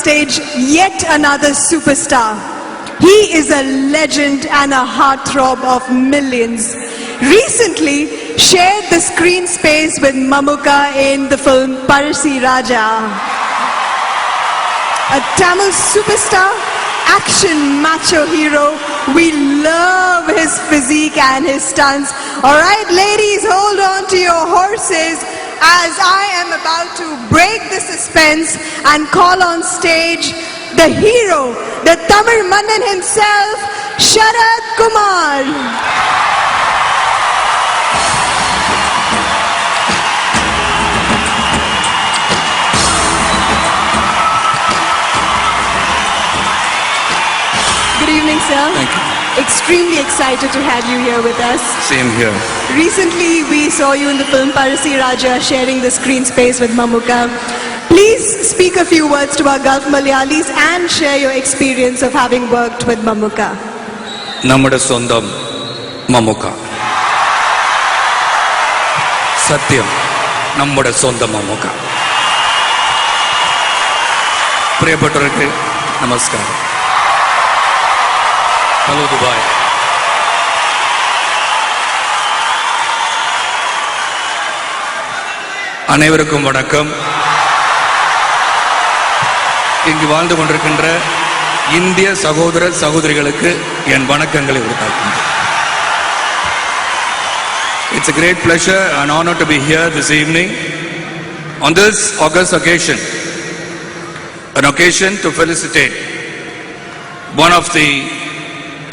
stage yet another superstar. He is a legend and a heartthrob of millions. Recently shared the screen space with Mammootka in the film Parsi Raja. A Tamil superstar, action macho hero. We love his physique and his stunts. Alright ladies, hold on to your horses as I am about to break the suspense and call on stage the hero, the Tamil Mannan himself, Sharath Kumar. Good evening, sir. Thank you. Extremely excited to have you here with us. Same here. Recently, we saw you in the film Parsi Raja sharing the screen space with Mammootka. Please speak a few words to our Gulf Malayalis and share your experience of having worked with Mammootka. നമ്മുടെ സ്വന്തം മമ്മൂക്ക. സത്യം നമ്മുടെ സ്വന്തം മമ്മൂക്ക. പ്രിയപ്പെട്ടവർക്ക് നമസ്കാരം. Hello Dubai. அனைவருக்கும் வணக்கம். இங்கு வாழ்ந்து கொண்டிருக்கின்ற இந்திய சகோதர சகோதரிகளுக்கு என் வணக்கங்களை உரித்தாக்குகிறேன். It's a great pleasure and honor to be here this evening on this august occasion, an occasion to felicitate one of the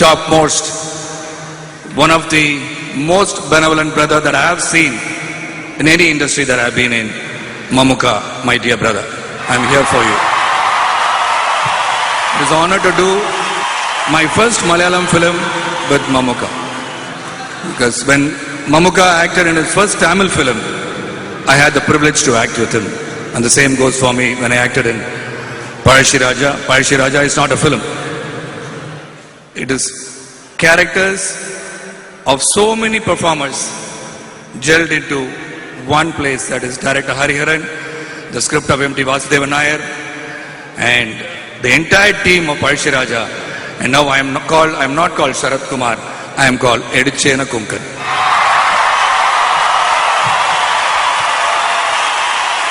topmost, one of the most benevolent brother that I have seen in any industry that I have been in, Mammootka, my dear brother. I am here for you. It is an honor to do my first Malayalam film with Mammootka. Because when Mammootka acted in his first Tamil film, I had the privilege to act with him. And the same goes for me when I acted in Parsi Raja. Parsi Raja is not a film. It is characters of so many performers gelled into one place, that is director Hariharan, the script of M.T. Vasudevan Nair, and the entire team of Parsi Raja. And now I am not called Sharath Kumar, I am called Edichena Kunkan.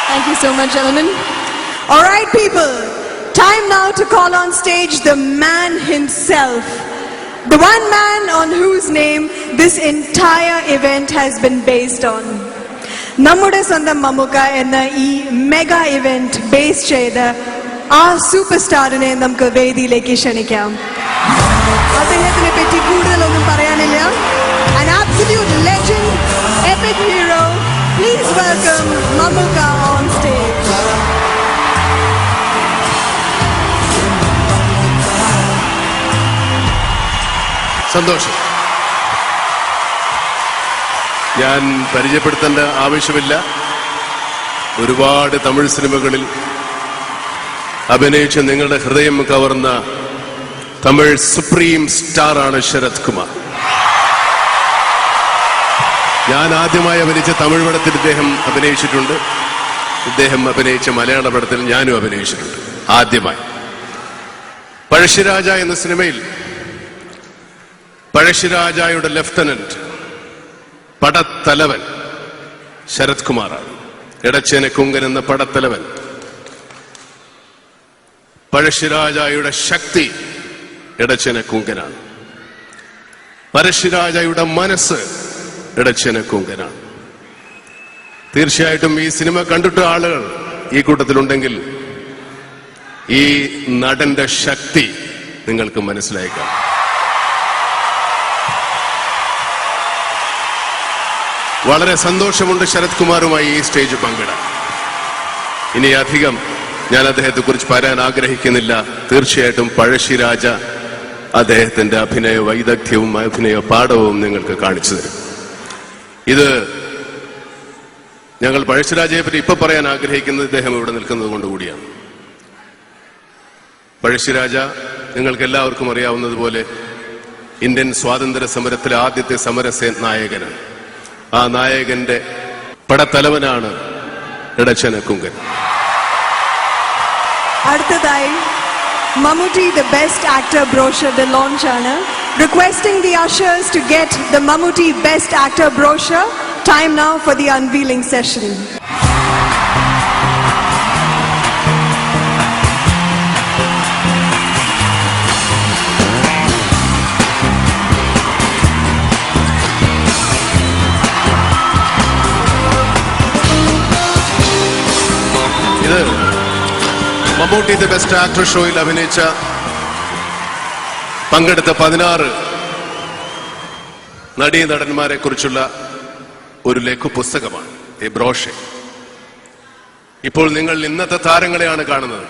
Thank you so much, gentlemen. Alright people, time now to call on stage the man himself. The one man on whose name this entire event has been based on. നമ്മുടെ സ്വന്തം മമ്മൂക്ക എന്ന ഈ mega event base ചെയ്ത് ആ super സ്റ്റാറിനെ നമുക്ക് വേദിയിലേക്ക് ക്ഷണിക്കാം. അദ്ദേഹത്തിനെ പറ്റി കൂടുതലൊന്നും പറയാനില്ല. An absolute legend, epic hero. Please welcome Mammootka on stage. സന്തോഷം. ഞാൻ പരിചയപ്പെടുത്തേണ്ട ആവശ്യമില്ല. ഒരുപാട് തമിഴ് സിനിമകളിൽ അഭിനയിച്ച് നിങ്ങളുടെ ഹൃദയം കവർന്ന തമിഴ് സുപ്രീം സ്റ്റാറാണ് ശരത് കുമാർ. ഞാൻ ആദ്യമായി അഭിനയിച്ച തമിഴ് പടത്തിൽ ഇദ്ദേഹം അഭിനയിച്ചിട്ടുണ്ട്. ഇദ്ദേഹം അഭിനയിച്ച മലയാള പടത്തിൽ ഞാനും അഭിനയിച്ചിട്ടുണ്ട് ആദ്യമായി. പഴശ്ശിരാജ എന്ന സിനിമയിൽ പഴശ്ശിരാജയുടെ ലെഫ്റ്റനന്റ് പടത്തലവൻ ശരത് കുമാറാണ്. എടച്ചേന കുങ്കൻ എന്ന പടത്തലവൻ. പഴശ്ശിരാജയുടെ ശക്തി എടച്ചേന കുങ്കനാണ്. പഴശ്ശിരാജയുടെ മനസ്സ് എടച്ചേന കുങ്കനാണ്. തീർച്ചയായിട്ടും ഈ സിനിമ കണ്ടിട്ട ആളുകൾ ഈ കൂട്ടത്തിലുണ്ടെങ്കിൽ ഈ നടന്റെ ശക്തി നിങ്ങൾക്ക് മനസ്സിലാക്കാം. വളരെ സന്തോഷമുണ്ട് ശരത് കുമാറുമായി ഈ സ്റ്റേജ് പങ്കിടാൻ. ഇനി അധികം ഞാൻ അദ്ദേഹത്തെ കുറിച്ച് പറയാൻ ആഗ്രഹിക്കുന്നില്ല. തീർച്ചയായിട്ടും പഴശ്ശിരാജ അദ്ദേഹത്തിന്റെ അഭിനയ വൈദഗ്ധ്യവും അഭിനയ പാഠവും നിങ്ങൾക്ക് കാണിച്ചു തരും. ഇത് ഞങ്ങൾ പഴശ്ശിരാജയെ പറ്റി ഇപ്പൊ പറയാൻ ആഗ്രഹിക്കുന്നത് ഇദ്ദേഹം ഇവിടെ നിൽക്കുന്നത് കൊണ്ടുകൂടിയാണ്. പഴശ്ശിരാജ നിങ്ങൾക്ക് എല്ലാവർക്കും അറിയാവുന്നതുപോലെ ഇന്ത്യൻ സ്വാതന്ത്ര്യ സമരത്തിലെ ആദ്യത്തെ സമരസേ നായകനാണ്. ആ നായകന്റെ പടത്തലവനാണ് എടച്ചേന കുങ്കൻ. അടുത്തതായി Mammootty the Best Actor brochure the launch ആണ്. Requesting the ushers to get the Mammootty Best Actor brochure. Time now for the unveiling session. ഇത് മമ്മൂട്ടി ദ ബെസ്റ്റ് ആക്ടർ ഷോയിൽ അഭിനയിച്ച പങ്കെടുത്ത 16 നടീനടന്മാരെ കുറിച്ചുള്ള ഒരു ലഘു പുസ്തകമാണ് ഈ ബ്രോഷർ. ഇപ്പോൾ നിങ്ങൾ ഇന്നത്തെ താരങ്ങളെയാണ് കാണുന്നത്.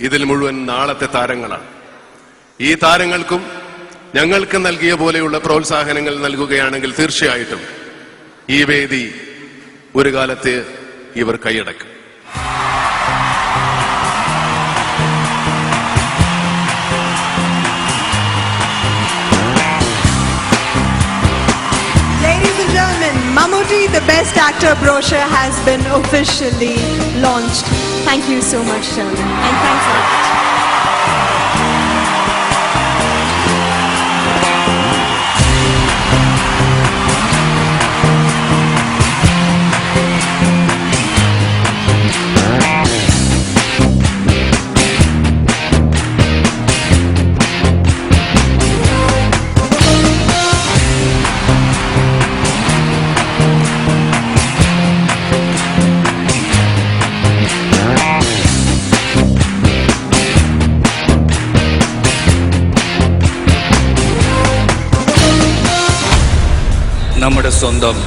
ഇതിൽ മുഴുവൻ നാളത്തെ താരങ്ങളാണ്. ഈ താരങ്ങൾക്കും ഞങ്ങൾക്ക് നൽകിയ പോലെയുള്ള പ്രോത്സാഹനങ്ങൾ നൽകുകയാണെങ്കിൽ തീർച്ചയായിട്ടും ഈ വേദി ഒരു കാലത്ത് ഇവർ കൈയടക്കും. Mammootty the Best Actor brochure has been officially launched. Thank you so much, gentlemen. And thanks a lot. നമ്മുടെ സ്വന്തം